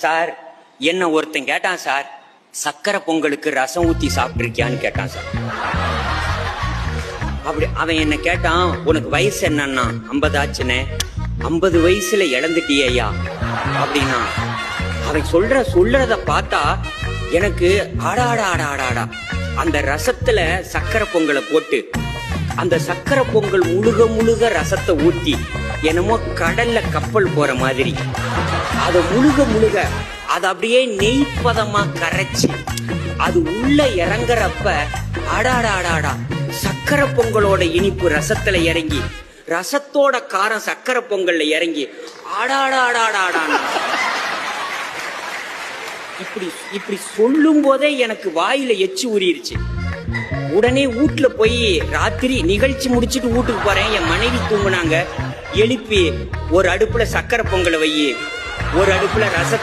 Sir என்ன ஒருத்தன் கேட்டான் சார், சக்கரை பொங்கலுக்கு ரசம் ஊத்தி சாப்பிட்டுருக்கியான்னு கேட்டான் சார். அப்படி அவன் என்ன கேட்டான், உனக்கு வயசு என்னன்னா 50 ஆச்சுன்னு. 50 வயசுல இழந்துட்டியா அப்படின்னா அவன் சொல்றத பார்த்தா எனக்கு ஆடாடா அந்த ரசத்துல சக்கரை பொங்கலை போட்டு அந்த சக்கரை பொங்கல் முழுக ரசத்தை ஊத்தி என்னமோ கடல்ல கப்பல் போற மாதிரி அதை முழுக அது அப்படியே நெய்ப்பதமா கரைச்சி அது உள்ள இறங்குறப்ப ஆடாடா சக்கரை பொங்கலோட இனிப்பு ரசத்துல இறங்கி ரசத்தோட காரம் சக்கரை பொங்கல்ல இறங்கி ஆடாடாடாடாடா. இப்படி சொல்லும் போதே எனக்கு வாயில எச்சி ஊறிடுச்சு. உடனே வீட்டுல போய் ராத்திரி நிகழ்ச்சி முடிச்சிட்டு வீட்டுக்கு போறேன். என் மனைவி தூங்குனாங்க. எழுப்பி ஒரு அடுப்புல சக்கரை பொங்கலை வை, ஒரு அடுப்புல ரச